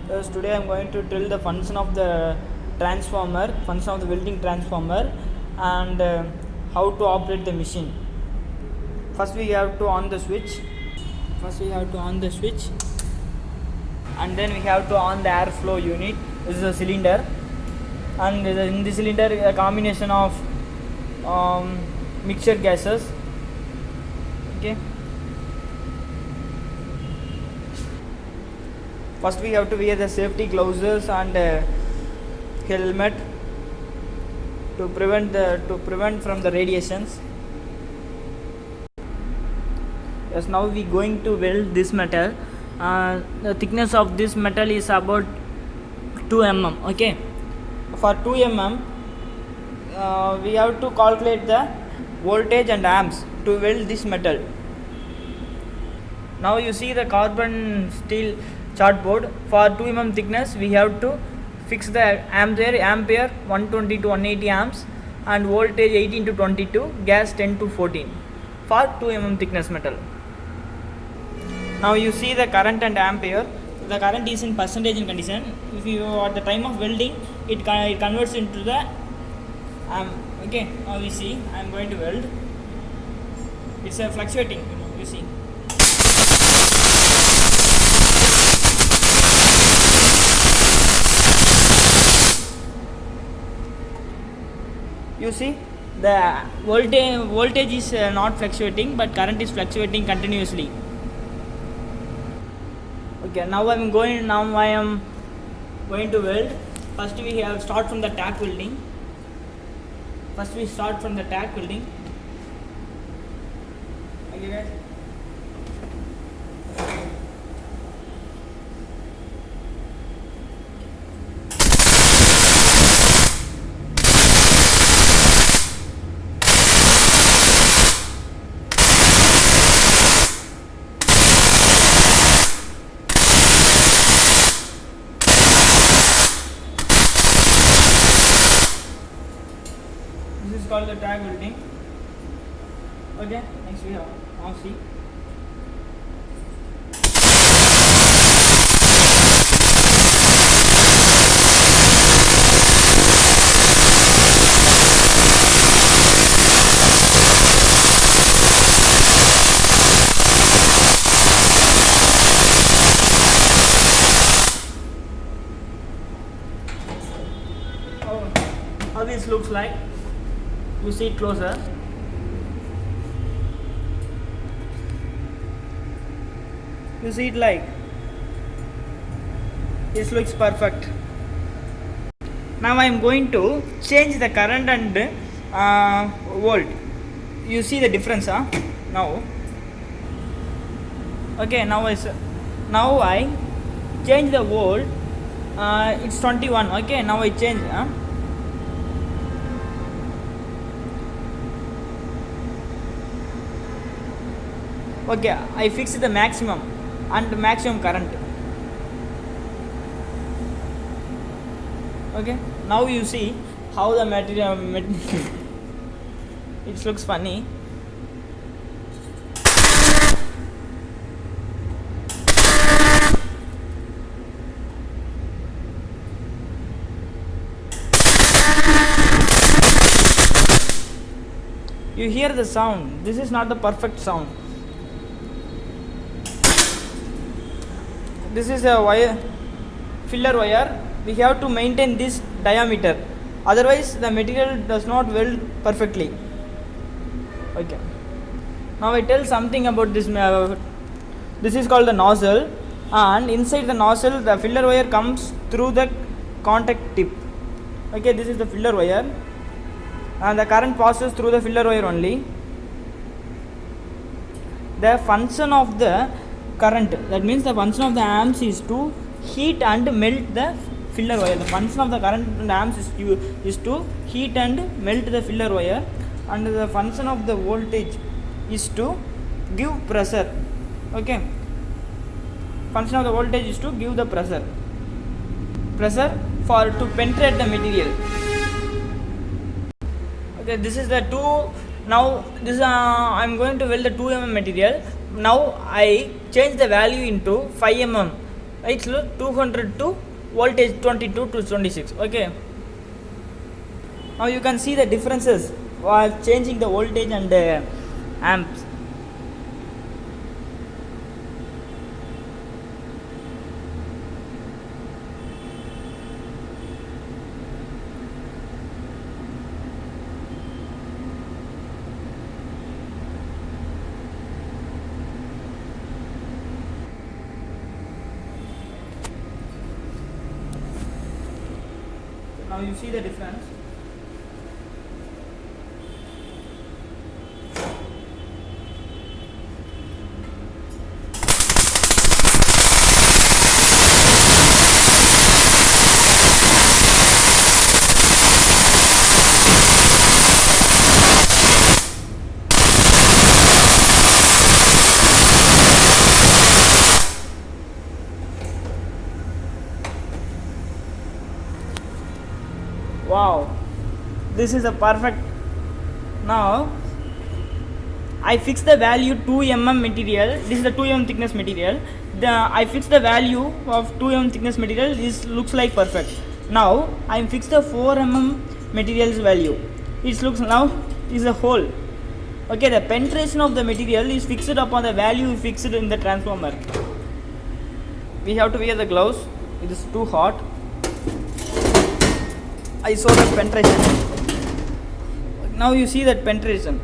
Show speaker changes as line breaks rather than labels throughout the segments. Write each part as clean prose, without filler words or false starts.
Yes, today I am going to tell the function of the welding transformer, and how to operate the machine. First we have to on the switch. And then we have to on the airflow unit. This is a cylinder, and in the cylinder a combination of mixture gases. Okay. First we have to wear the safety gloves and helmet to prevent from the radiations. Yes, now we going to weld this metal. The thickness of this metal is about 2 mm. Okay, for 2 mm we have to calculate the voltage and amps to weld this metal. Now you see the carbon steel chartboard. For 2 mm thickness we have to fix the ampere 120 to 180 amps and voltage 18 to 22, gas 10 to 14 for 2 mm thickness metal. Now you see the current and ampere. The current is in percentage in condition. If you at the time of welding, it converts into the amp. Okay, now we see I am going to weld. It's a fluctuating, you see. You see the voltage is not fluctuating, but current is fluctuating continuously. Okay, now I am going to weld. First we have start from the tack welding. Okay, guys. This is called the tag welding. Okay, next we have now see. How this looks like. You see it closer. You see it like this looks perfect. Now I am going to change the current and volt. You see the difference, huh? Now. Okay, now I change the volt. It's 21. Okay, now I change. Okay, I fix the maximum current. Okay, now you see how the material it looks funny. You hear the sound. This is not the perfect sound. This is a filler wire. We have to maintain this diameter, otherwise the material does not weld perfectly. Okay, now I tell something about this. This is called the nozzle, and inside the nozzle the filler wire comes through the contact tip. Okay, this is the filler wire, and the current passes through the filler wire only. The function of the current, that means the function of the amps, is to heat and melt the filler wire. The function of the current and amps is to heat and melt the filler wire, and the function of the voltage is to give pressure. Okay, function of the voltage is to give the pressure for to penetrate the material. Okay, this is the two. Now this I am going to weld the 2 mm material. Now I change the value into 5 mm It's 200 to voltage 22 to 26. Okay, now you can see the differences while changing the voltage and amps. Now you see the difference. Wow, this is a perfect. Now I fix the value 2 mm material. This is the 2 mm thickness material. I fix the value of 2 mm thickness material. This looks like perfect. Now I fix the 4 mm material's value. It looks now is a hole. Okay, the penetration of the material is fixed upon the value fixed in the transformer. We have to wear the gloves. It is too hot. I saw the penetration. Now you see that penetration.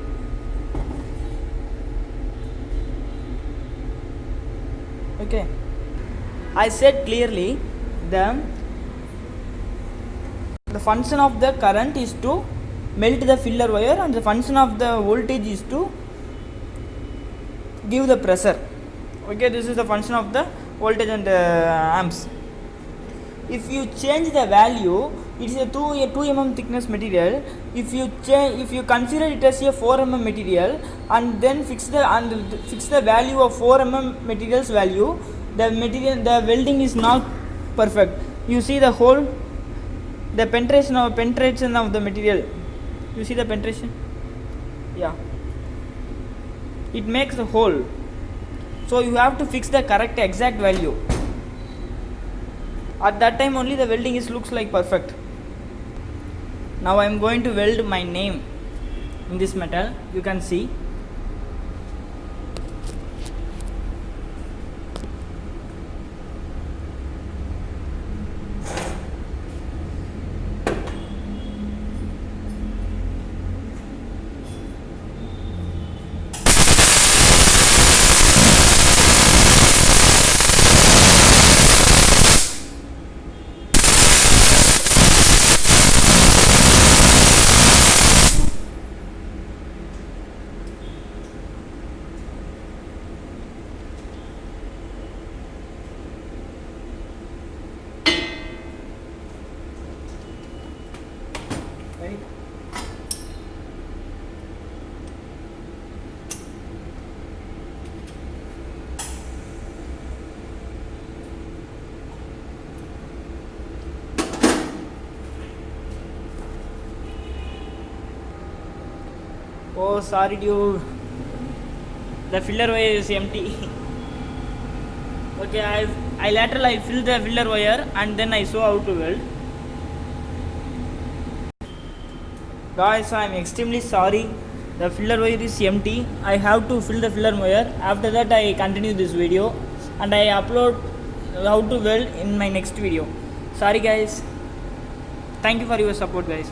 Okay, I said clearly the function of the current is to melt the filler wire, and the function of the voltage is to give the pressure. Okay, this is the function of the voltage and amps. If you change the value, it is a 2 mm thickness material. If you consider it as a 4 mm material and then fix the value of 4 mm material's value, the welding is not perfect. You see the hole, the penetration of the material. You see the penetration? Yeah, it makes a hole. So you have to fix the correct exact value. At that time only the welding looks like perfect. Now I am going to weld my name in this metal. You can see. Right. Oh, sorry dude, the filler wire is empty. Okay, I filled the filler wire and then I saw how to weld. Guys, I am extremely sorry, the filler wire is empty. I have to fill the filler wire. After that I continue this video and I upload how to weld in my next video. Sorry guys, thank you for your support guys.